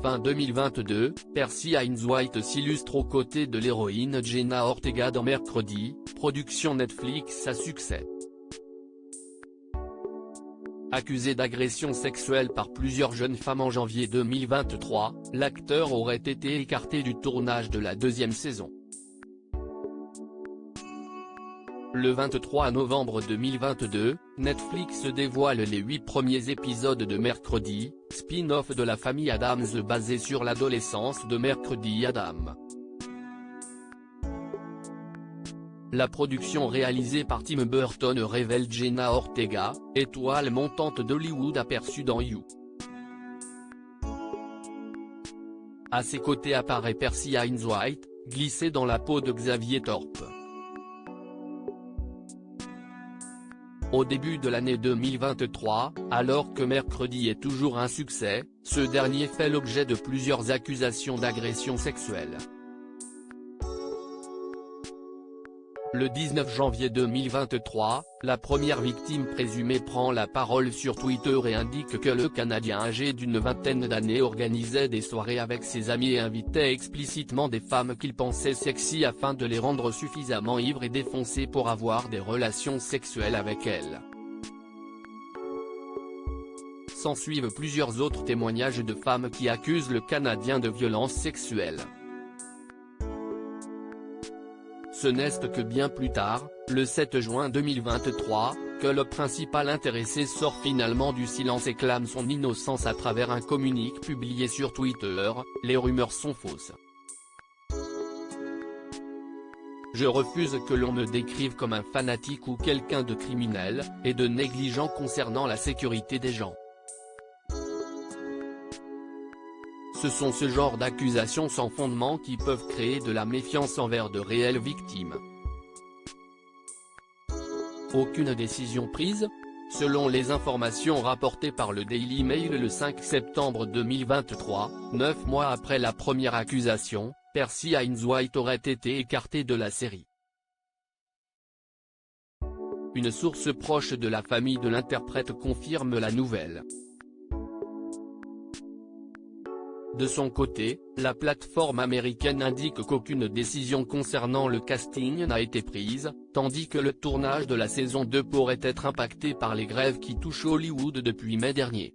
Fin 2022, Percy Hines-White s'illustre aux côtés de l'héroïne Jenna Ortega dans Mercredi, production Netflix à succès. Accusé d'agression sexuelle par plusieurs jeunes femmes en janvier 2023, l'acteur aurait été écarté du tournage de la deuxième saison. Le 23 novembre 2022, Netflix dévoile les 8 premiers épisodes de Mercredi, spin-off de la famille Addams basé sur l'adolescence de Mercredi Adam. La production réalisée par Tim Burton révèle Jenna Ortega, étoile montante d'Hollywood aperçue dans You. À ses côtés apparaît Percy Hines-White, glissé dans la peau de Xavier Thorpe. Au début de l'année 2023, alors que Mercredi est toujours un succès, ce dernier fait l'objet de plusieurs accusations d'agression sexuelle. Le 19 janvier 2023, la première victime présumée prend la parole sur Twitter et indique que le Canadien âgé d'une vingtaine d'années organisait des soirées avec ses amis et invitait explicitement des femmes qu'il pensait sexy afin de les rendre suffisamment ivres et défoncées pour avoir des relations sexuelles avec elles. S'ensuivent plusieurs autres témoignages de femmes qui accusent le Canadien de violences sexuelles. Ce n'est que bien plus tard, le 7 juin 2023, que le principal intéressé sort finalement du silence et clame son innocence à travers un communiqué publié sur Twitter. Les rumeurs sont fausses. Je refuse que l'on me décrive comme un fanatique ou quelqu'un de criminel, et de négligent concernant la sécurité des gens. Ce sont ce genre d'accusations sans fondement qui peuvent créer de la méfiance envers de réelles victimes. Aucune décision prise ? Selon les informations rapportées par le Daily Mail le 5 septembre 2023, 9 mois après la première accusation, Percy Hines-White aurait été écarté de la série. Une source proche de la famille de l'interprète confirme la nouvelle. De son côté, la plateforme américaine indique qu'aucune décision concernant le casting n'a été prise, tandis que le tournage de la saison 2 pourrait être impacté par les grèves qui touchent Hollywood depuis mai dernier.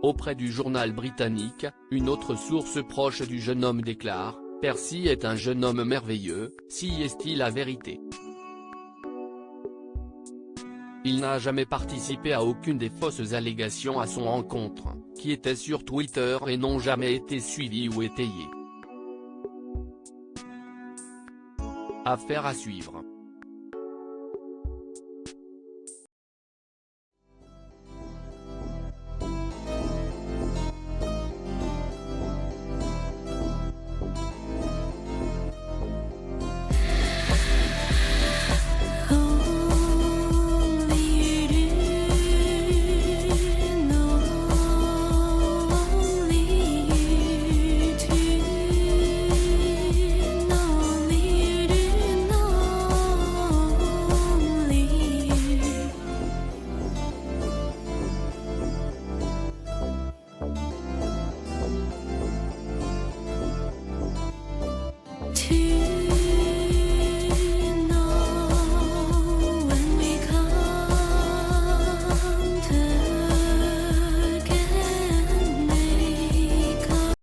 Auprès du journal britannique, une autre source proche du jeune homme déclare « Percy est un jeune homme merveilleux, si est-il la vérité. Il n'a jamais participé à aucune des fausses allégations à son encontre, qui étaient sur Twitter et n'ont jamais été suivies ou étayées. Affaire à suivre.